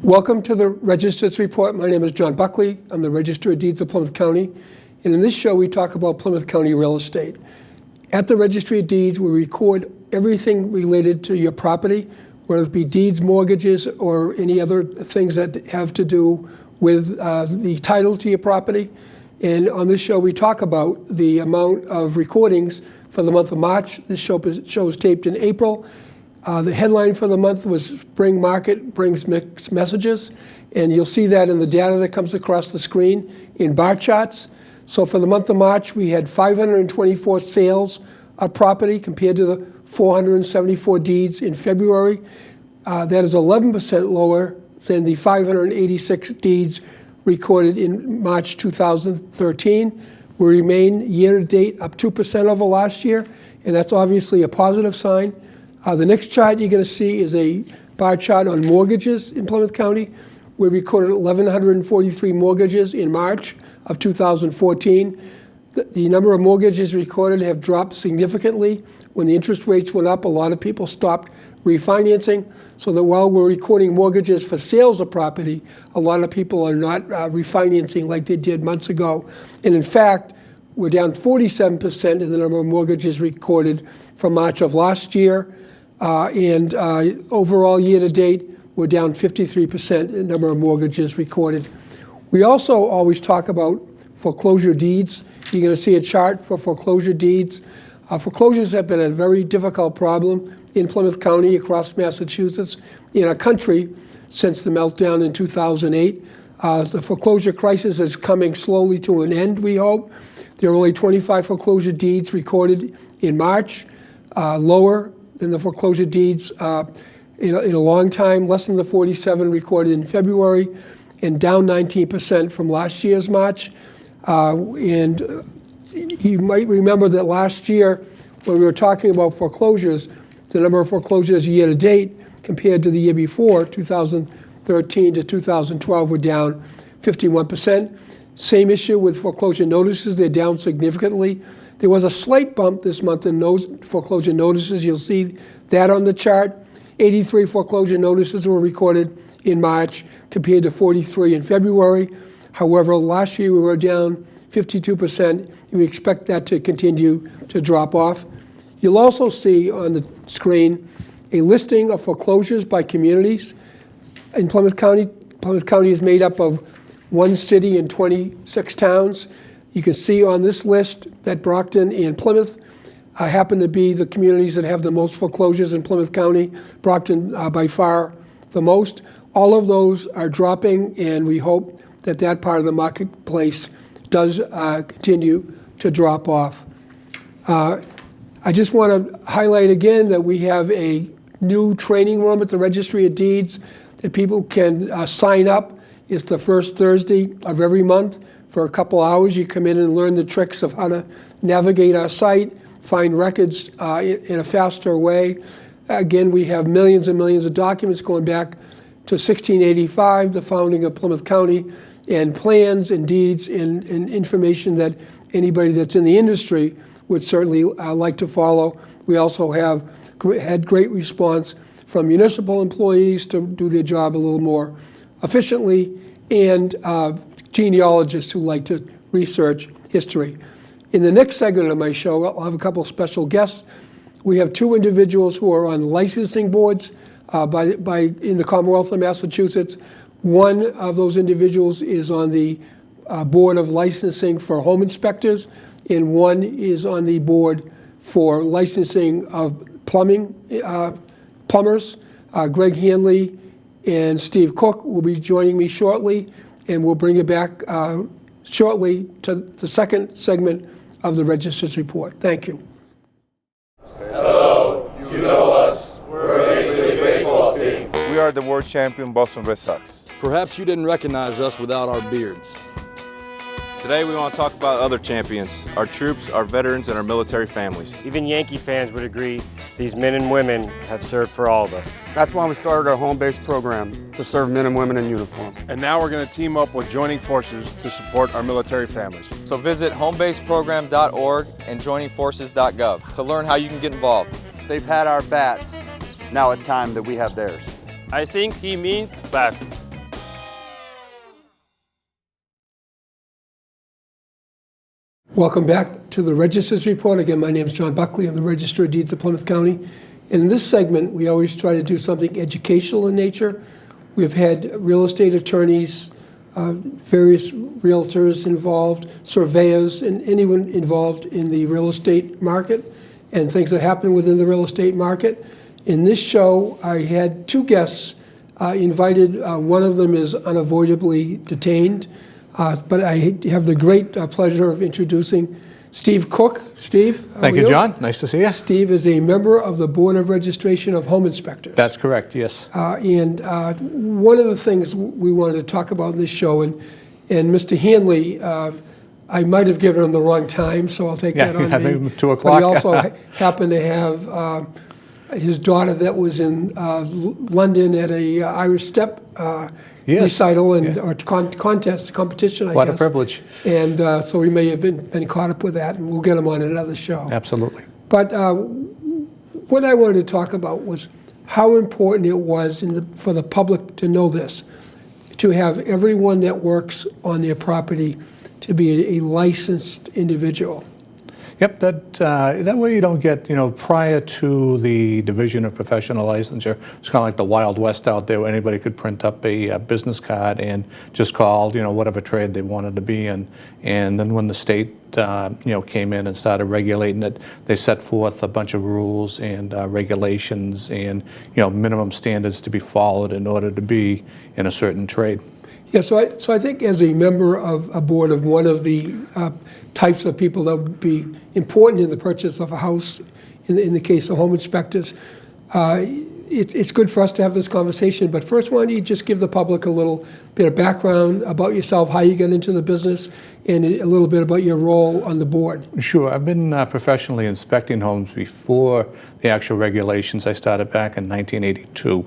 Welcome to the Register's Report. My name is John Buckley. I'm the Register of Deeds of Plymouth County. And in this show, we talk about Plymouth County real estate. At the Registry of Deeds, we record everything related to your property, whether it be deeds, mortgages, or any other things that have to do with the title to your property. And on this show, we talk about the amount of recordings for the month of March. This show is taped in April. The headline for the month was Spring Market Brings Mixed Messages, and you'll see that in the data that comes across the screen in bar charts. So for the month of March, we had 524 sales of property compared to the 474 deeds in February. That is 11% lower than the 586 deeds recorded in March 2013. We remain year-to-date up 2% over last year, and that's obviously a positive sign. The next chart you're going to see is a bar chart on mortgages in Plymouth County. We recorded 1,143 mortgages in March of 2014. The number of mortgages recorded have dropped significantly. When the interest rates went up, a lot of people stopped refinancing, so that while we're recording mortgages for sales of property, a lot of people are not refinancing like they did months ago. And in fact, we're down 47% in the number of mortgages recorded from March of last year. And overall year-to-date, we're down 53% in the number of mortgages recorded. We also always talk about foreclosure deeds. You're going to see a chart for foreclosure deeds. Foreclosures have been a very difficult problem in Plymouth County, across Massachusetts, in our country since the meltdown in 2008. The foreclosure crisis is coming slowly to an end, we hope. There are only 25 foreclosure deeds recorded in March, lower than the foreclosure deeds in a long time, less than the 47 recorded in February, and down 19% from last year's March. And you might remember that last year, when we were talking about foreclosures, the number of foreclosures year to date compared to the year before, 2013 to 2012, were down 51%. Same issue with foreclosure notices. They're down significantly. There was a slight bump this month in foreclosure notices. You'll see that on the chart. 83 foreclosure notices were recorded in March compared to 43 in February. However, last year we were down 52%, and we expect that to continue to drop off. You'll also see on the screen a listing of foreclosures by communities. In Plymouth County is made up of one city and 26 towns. You can see on this list that Brockton and Plymouth happen to be the communities that have the most foreclosures in Plymouth County. Brockton by far the most. All of those are dropping, and we hope that that part of the marketplace does continue to drop off. I just want to highlight again that we have a new training room at the Registry of Deeds that people can sign up. It's the first Thursday of every month. For a couple hours, you come in and learn the tricks of how to navigate our site, find records in a faster way. Again, we have millions and millions of documents going back to 1685, the founding of Plymouth County, and plans and deeds and information that anybody that's in the industry would certainly like to follow. We also have had great response from municipal employees to do their job a little more efficiently, and genealogists who like to research history. In the next segment of my show, I'll have a couple special guests. We have two individuals who are on licensing boards in the Commonwealth of Massachusetts. One of those individuals is on the Board of Licensing for Home Inspectors, and one is on the board for licensing of plumbers. Greg Hanley and Steve Cook will be joining me shortly, and we'll bring you back shortly to the second segment of the Register's Report. Thank you. Hello, you know us. We're a Major League Baseball team. We are the world champion Boston Red Sox. Perhaps you didn't recognize us without our beards. Today we want to talk about other champions, our troops, our veterans, and our military families. Even Yankee fans would agree these men and women have served for all of us. That's why we started our home-based program, to serve men and women in uniform. And now we're going to team up with Joining Forces to support our military families. So visit homebaseprogram.org and joiningforces.gov to learn how you can get involved. They've had our bats. Now it's time that we have theirs. I think he means bats. Welcome back to the Register's Report. Again, my name is John Buckley. I'm the Register of Deeds of Plymouth County. And in this segment, we always try to do something educational in nature. We've had real estate attorneys, various realtors involved, surveyors, and anyone involved in the real estate market and things that happen within the real estate market. In this show, I had two guests invited. One of them is unavoidably detained, but I have the great pleasure of introducing Steve Cook. Steve, how Thank are you, John. Nice to see you. Steve is a member of the Board of Registration of Home Inspectors. That's correct, yes. And one of the things we wanted to talk about in this show, and Mr. Hanley, I might have given him the wrong time, so I'll take that on have me. him 2 But o'clock. he also happened to have his daughter that was in London at a Irish step Yes. recital and or competition, I What a guess. privilege. And so we may have been caught up with that, and we'll get him on another show. Absolutely. But what I wanted to talk about was how important it was for the public to know this, to have everyone that works on their property to be a licensed individual. Yep, that way you don't get, prior to the Division of Professional Licensure, it's kind of like the Wild West out there where anybody could print up a business card and just call, whatever trade they wanted to be in. And then when the state, came in and started regulating it, they set forth a bunch of rules and regulations and, minimum standards to be followed in order to be in a certain trade. Yeah, so I think as a member of a board of one of the types of people that would be important in the purchase of a house, in the case of home inspectors, it's good for us to have this conversation. But first, why don't you just give the public a little bit of background about yourself, how you got into the business, and a little bit about your role on the board. Sure. I've been professionally inspecting homes before the actual regulations. I started back in 1982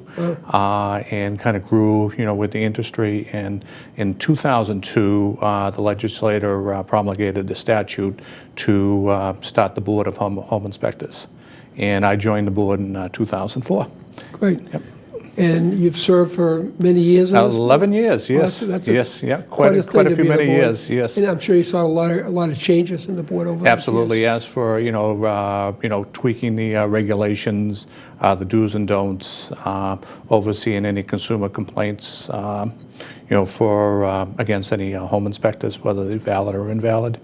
and kind of grew, with the industry. And in 2002, the legislator promulgated a statute to start the Board of Home Inspectors. And I joined the board in 2004. Great. Yep. And you've served for many years in this board? 11 years, yes. Well, that's yes, yeah, quite a quite a thing to few be on many the board. years, yes. And I'm sure you saw a lot of changes in the board over Absolutely. the years. As for tweaking the regulations, the do's and don'ts, overseeing any consumer complaints, for against any home inspectors, whether they're valid or invalid.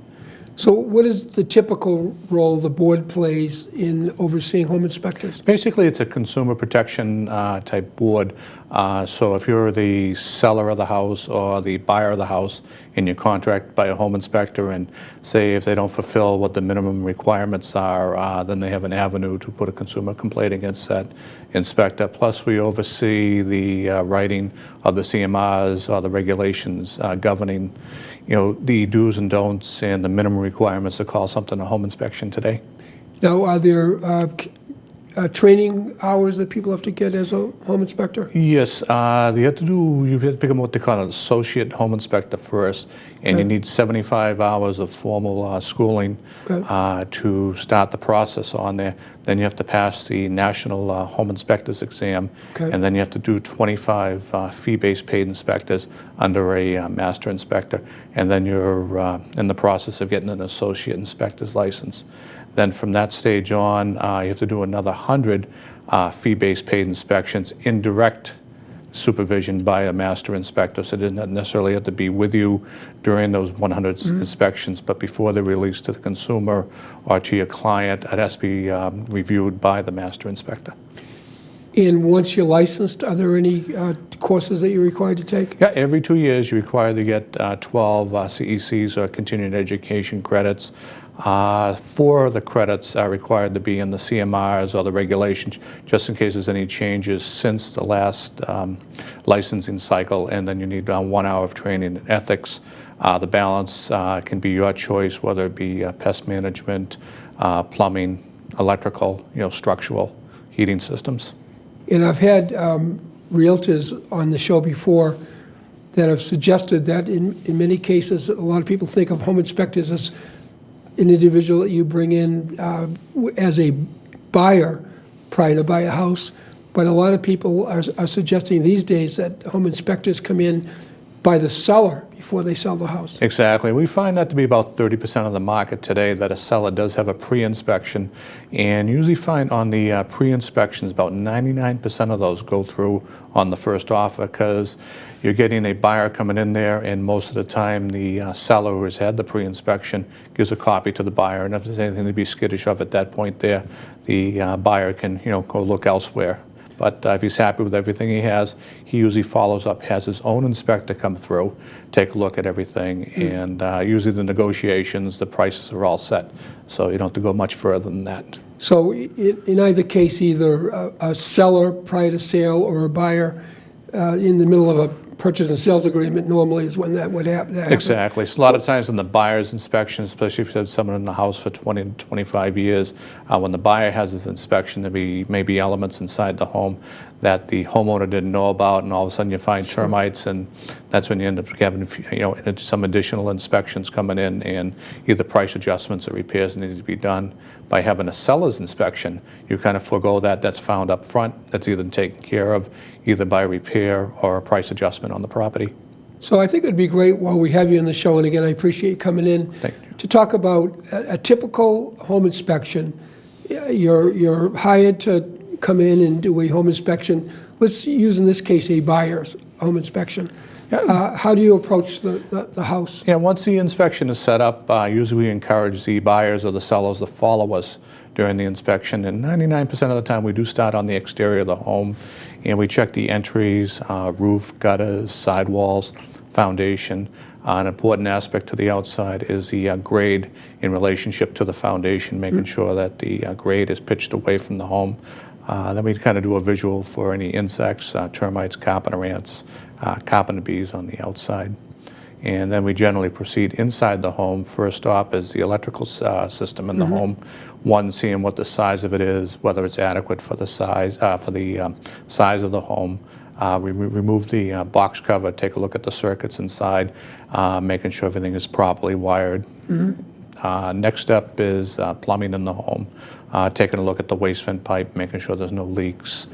So what is the typical role the board plays in overseeing home inspectors? Basically, it's a consumer protection type board. So if you're the seller of the house or the buyer of the house and you're contracted by a home inspector and say if they don't fulfill what the minimum requirements are, then they have an avenue to put a consumer complaint against that inspector. Plus, we oversee the writing of the CMRs or the regulations governing the do's and don'ts and the minimum requirements to call something a home inspection today. Now, are there training hours that people have to get as a home inspector? Yes, you have to become what they call an associate home inspector first, and you need 75 hours of formal schooling to start the process on there. Then you have to pass the National Home Inspectors exam, and then you have to do 25 fee-based paid inspectors under a master inspector, and then you're in the process of getting an associate inspector's license. Then from that stage on, you have to do another 100 fee-based paid inspections in direct supervision by a master inspector. So it doesn't necessarily have to be with you during those 100 inspections, but before they're released to the consumer or to your client, it has to be reviewed by the master inspector. And once you're licensed, are there any courses that you're required to take? Yeah, every 2 years you're required to get 12 CECs or continuing education credits. 4 of the credits are required to be in the CMRs or the regulations, just in case there's any changes since the last licensing cycle, and then you need 1 hour of training in ethics. The balance can be your choice, whether it be pest management, plumbing, electrical, structural, heating systems. And I've had realtors on the show before that have suggested that in many cases, a lot of people think of home inspectors as an individual that you bring in as a buyer prior to buy a house. But a lot of people are suggesting these days that home inspectors come in by the seller before they sell the house. Exactly. We find that to be about 30% of the market today, that a seller does have a pre-inspection, and usually find on the pre-inspections about 99% of those go through on the first offer, because you're getting a buyer coming in there, and most of the time the seller who has had the pre-inspection gives a copy to the buyer, and if there's anything to be skittish of at that point there, the buyer can, go look elsewhere. But if he's happy with everything he has, he usually follows up, has his own inspector come through, take a look at everything, and usually the negotiations, the prices are all set. So you don't have to go much further than that. So in either case, either a seller prior to sale or a buyer in the middle of a purchase and sales agreement normally is when that would happen. Exactly. So a lot of times in the buyer's inspection, especially if you have someone in the house for 20 to 25 years, when the buyer has his inspection, there may be elements inside the home that the homeowner didn't know about, and all of a sudden you find termites, and that's when you end up having some additional inspections coming in, and either price adjustments or repairs need to be done. By having a seller's inspection, you kind of forego that. That's found up front. That's either taken care of either by repair or a price adjustment on the property. So I think it'd be great while we have you in the show, and again, I appreciate you coming in, to talk about a typical home inspection. You're hired to come in and do a home inspection. Let's use, in this case, a buyer's home inspection. How do you approach the house? Yeah, once the inspection is set up, usually we encourage the buyers or the sellers to follow us during the inspection. And 99% of the time we do start on the exterior of the home, and we check the entries, roof, gutters, sidewalls, foundation. An important aspect to the outside is the grade in relationship to the foundation, making sure that the grade is pitched away from the home. Then we kind of do a visual for any insects, termites, carpenter ants, carpenter bees on the outside. And then we generally proceed inside the home. First stop is the electrical system in the home. One, seeing what the size of it is, whether it's adequate for the size size of the home. We remove the box cover, take a look at the circuits inside, making sure everything is properly wired. Next step is plumbing in the home, taking a look at the waste vent pipe, making sure there's no leaks,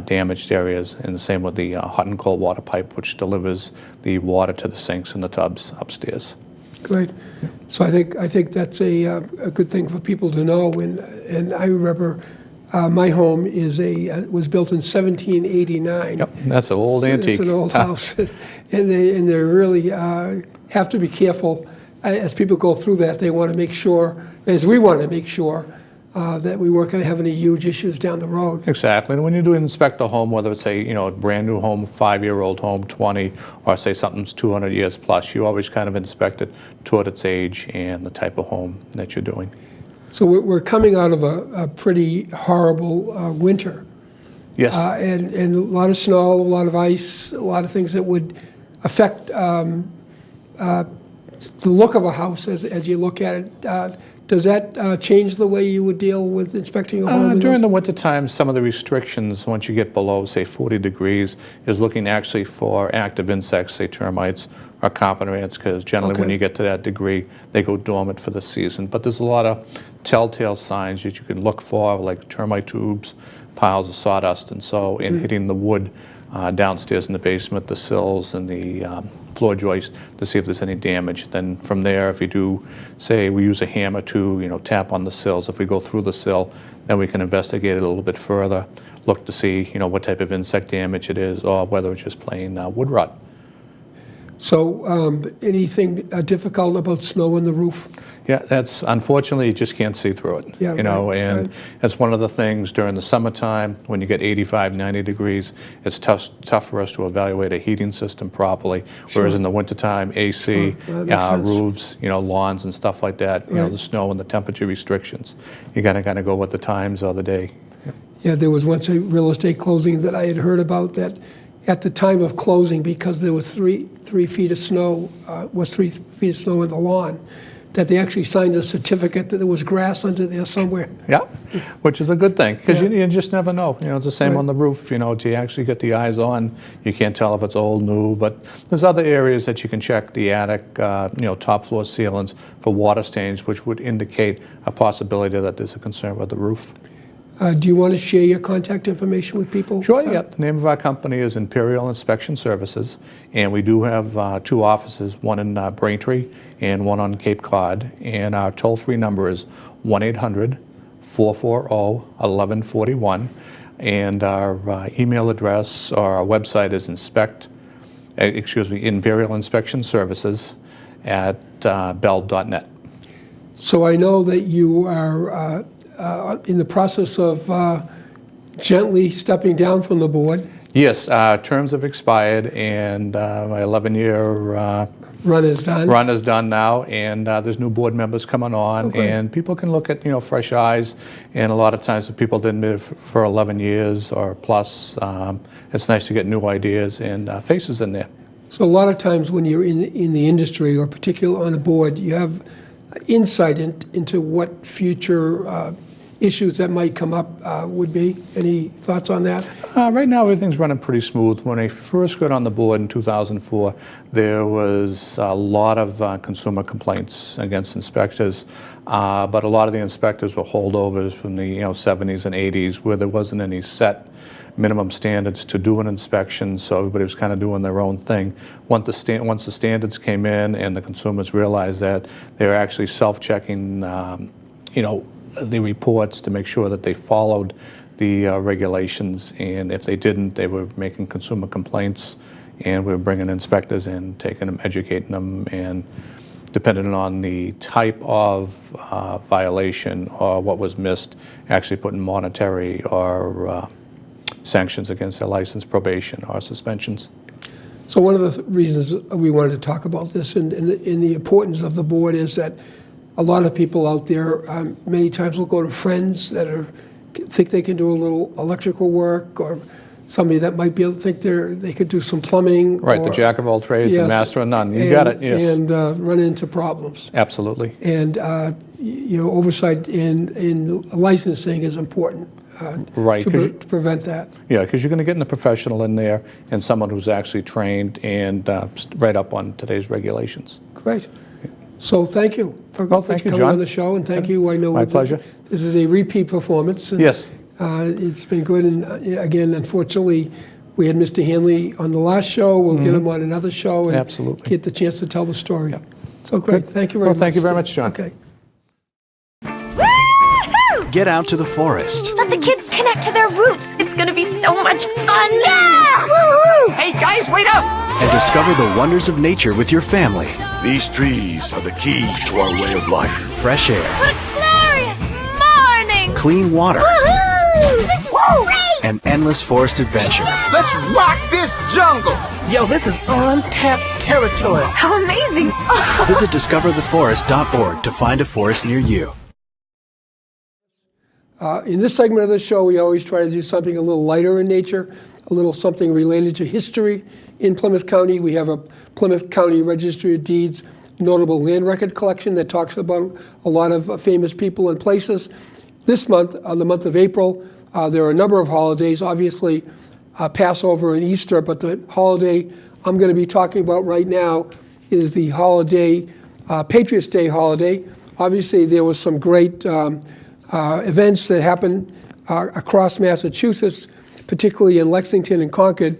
damaged areas, and the same with the hot and cold water pipe, which delivers the water to the sinks and the tubs upstairs. Great. So I think that's a good thing for people to know. And I remember my home was built in 1789. Yep, that's an old antique. It's an old house, and they really have to be careful. As people go through that, they want to make sure, as we want to make sure, that we weren't going to have any huge issues down the road. Exactly. And when you do inspect a home, whether it's a brand new home, 5-year-old home, 20, or say something's 200 years plus, you always kind of inspect it toward its age and the type of home that you're doing. So we're coming out of a pretty horrible winter. Yes. And a lot of snow, a lot of ice, a lot of things that would affect the look of a house as you look at it. Does that change the way you would deal with inspecting a home? During the wintertime, some of the restrictions, once you get below, say, 40 degrees, is looking actually for active insects, say termites or carpenter ants, because generally when you get to that degree, they go dormant for the season. But there's a lot of telltale signs that you can look for, like termite tubes, piles of sawdust, and so in hitting the wood downstairs in the basement, the sills and the floor joist, to see if there's any damage. Then from there, if you do, say we use a hammer to tap on the sills, if we go through the sill, then we can investigate it a little bit further, look to see what type of insect damage it is, or whether it's just plain wood rot. So anything difficult about snow on the roof? Yeah, that's unfortunately you just can't see through it. Yeah, and that's one of the things during the summertime when you get 85, 90 degrees, it's tough for us to evaluate a heating system properly. Whereas in the wintertime, AC, roofs, lawns and stuff like that, the snow and the temperature restrictions, you got to kind of go with the times of the day. Yeah, there was once a real estate closing that I had heard about that. At the time of closing, because there was 3 feet of snow, was 3 feet of snow in the lawn, that they actually signed a certificate that there was grass under there somewhere. Yeah, which is a good thing, because you just never know. It's the same on the roof. To actually get the eyes on, you can't tell if it's old, new. But there's other areas that you can check, the attic, top floor ceilings for water stains, which would indicate a possibility that there's a concern with the roof. Do you want to share your contact information with people? Sure, yeah. The name of our company is Imperial Inspection Services, and we do have 2 offices, one in Braintree and one on Cape Cod. And our toll-free number is 1-800-440-1141. And our email address or our website is Imperial Inspection Services at bell.net. So I know that you are in the process of gently stepping down from the board. Yes, terms have expired, and my 11-year Run is done. run is done now, and there's new board members coming on, Okay. and people can look at, fresh eyes. And a lot of times, if people didn't live for 11 years or plus, it's nice to get new ideas and faces in there. So a lot of times when you're in the industry, or particularly on a board, you have insight into what future issues that might come up would be. Any thoughts on that? Right now, everything's running pretty smooth. When I first got on the board in 2004, there was a lot of consumer complaints against inspectors, but a lot of the inspectors were holdovers from the 70s and 80s, where there wasn't any set minimum standards to do an inspection, so everybody was kind of doing their own thing. Once the standards came in and the consumers realized that, they were actually self-checking, the reports to make sure that they followed the regulations, and if they didn't, they were making consumer complaints, and we were bringing inspectors in, taking them, educating them, and depending on the type of violation or what was missed, actually putting monetary or sanctions against their license, probation, or suspensions. So one of the reasons we wanted to talk about this and the importance of the board is that a lot of people out there many times will go to friends that think they can do a little electrical work, or somebody that might be able to think they could do some plumbing. Right, the jack of all trades and Yes, master of none. You got it, yes. And run into problems. Absolutely. And oversight in licensing is important. Right, To 'cause prevent that. Yeah, because you're going to get a professional in there and someone who's actually trained and right up on today's regulations. Great. So thank you for Thank you, coming John. on the show, and thank you. I know My pleasure. This is a repeat performance. And, Yes. it's been good, and again, unfortunately, we had Mr. Hanley on the last show. We'll get him on another show and Absolutely. get the chance to tell the story. So great. Thank you very much. Well, thank you very much, John. Okay. Get out to the forest. Let the kids connect to their roots. It's gonna be so much fun. Yeah! Woo-hoo! Hey guys, wait up! And discover the wonders of nature with your family. These trees are the key to our way of life. Fresh air. What a glorious morning! Clean water. Woohoo! This is great! And endless forest adventure. Let's rock this jungle! Yo, this is untapped territory. How amazing! Visit discovertheforest.org to find a forest near you. In this segment of the show, we always try to do something a little lighter in nature, a little something related to history in Plymouth County. We have a Plymouth County Registry of Deeds notable land record collection that talks about a lot of famous people and places. This month, the month of April, there are a number of holidays, obviously Passover and Easter, but the holiday I'm going to be talking about right now is the holiday, Patriots' Day holiday. Obviously, there was some great events that happened across Massachusetts, particularly in Lexington and Concord.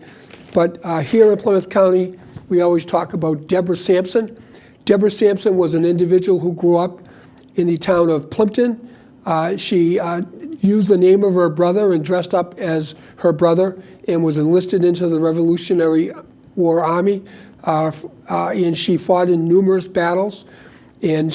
But here in Plymouth County, we always talk about Deborah Sampson. Deborah Sampson was an individual who grew up in the town of Plimpton. She used the name of her brother and dressed up as her brother and was enlisted into the Revolutionary War Army. And she fought in numerous battles. And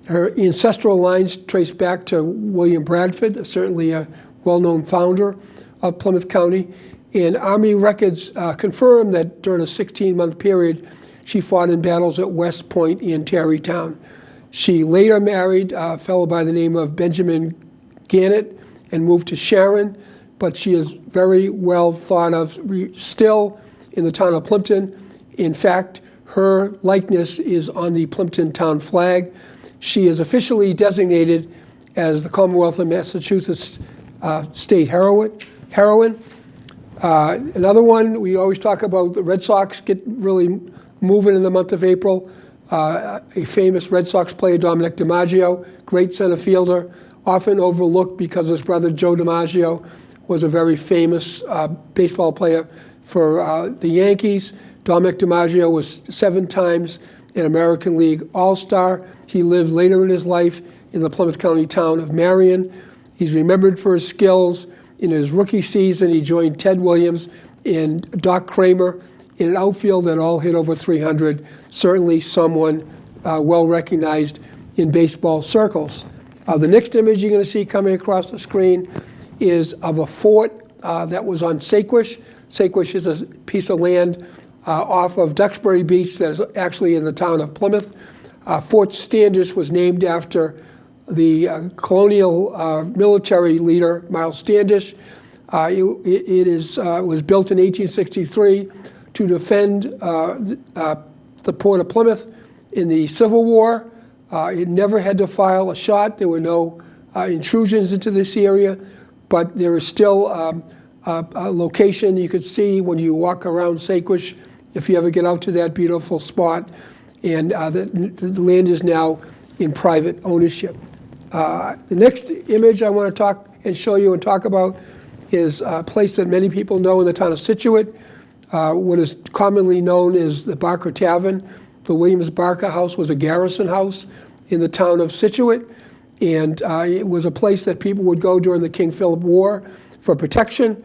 her ancestral lines trace back to William Bradford, certainly a well-known founder of Plymouth County. And Army records confirm that during a 16-month period, she fought in battles at West Point and Tarrytown. She later married a fellow by the name of Benjamin Gannett and moved to Sharon, but she is very well thought of still in the town of Plimpton. In fact, her likeness is on the Plimpton town flag. She is officially designated as the Commonwealth of Massachusetts state heroine. Another one, we always talk about the Red Sox get really moving in the month of April. A famous Red Sox player, Dominic DiMaggio, great center fielder, often overlooked because his brother Joe DiMaggio was a very famous baseball player for the Yankees. Dominic DiMaggio was 7 times an American League All-Star. He lived later in his life in the Plymouth County town of Marion. He's remembered for his skills. In his rookie season, he joined Ted Williams and Doc Kramer in an outfield that all hit over 300. Certainly someone well recognized in baseball circles. The next image you're going to see coming across the screen is of a fort that was on Saquesh. Saquesh is a piece of land off of Duxbury Beach that is actually in the town of Plymouth. Fort Standish was named after the colonial military leader, Miles Standish. It was built in 1863 to defend the port of Plymouth in the Civil War. It never had to fire a shot. There were no intrusions into this area, but there is still a location you could see when you walk around Saquesh, if you ever get out to that beautiful spot. And the land is now in private ownership. The next image I want to talk and show you and talk about is a place that many people know in the town of Scituate, what is commonly known as the Barker Tavern. The Williams Barker House was a garrison house in the town of Scituate, and it was a place that people would go during the King Philip War for protection.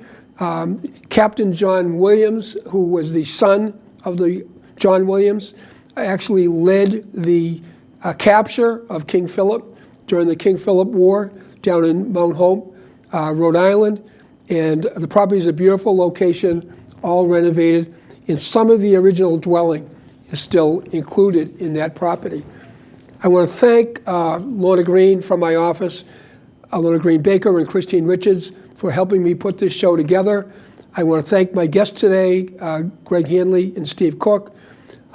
Captain John Williams, who was the son of the John Williams, actually led the capture of King Philip during the King Philip War down in Mount Hope, Rhode Island. And the property is a beautiful location, all renovated, and some of the original dwelling is still included in that property. I want to thank Lorna Green from my office, Lorna Green Baker and Christine Richards, for helping me put this show together. I want to thank my guests today, Greg Hanley and Steve Cook.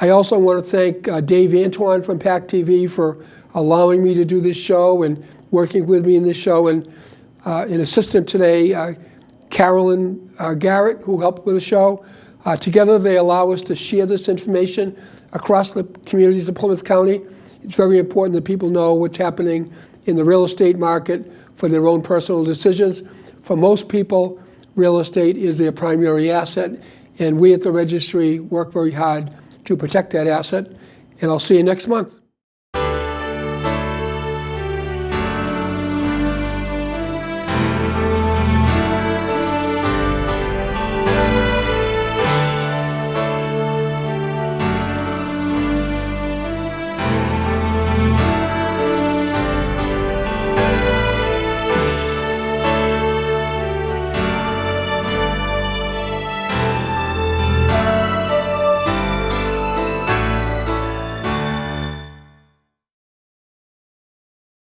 I also want to thank Dave Antoine from PAC TV for allowing me to do this show and working with me in this show, and an assistant today, Carolyn Garrett, who helped with the show. Together they allow us to share this information across the communities of Plymouth County. It's very important that people know what's happening in the real estate market for their own personal decisions. For most people, real estate is their primary asset, and we at the registry work very hard to protect that asset. And I'll see you next month.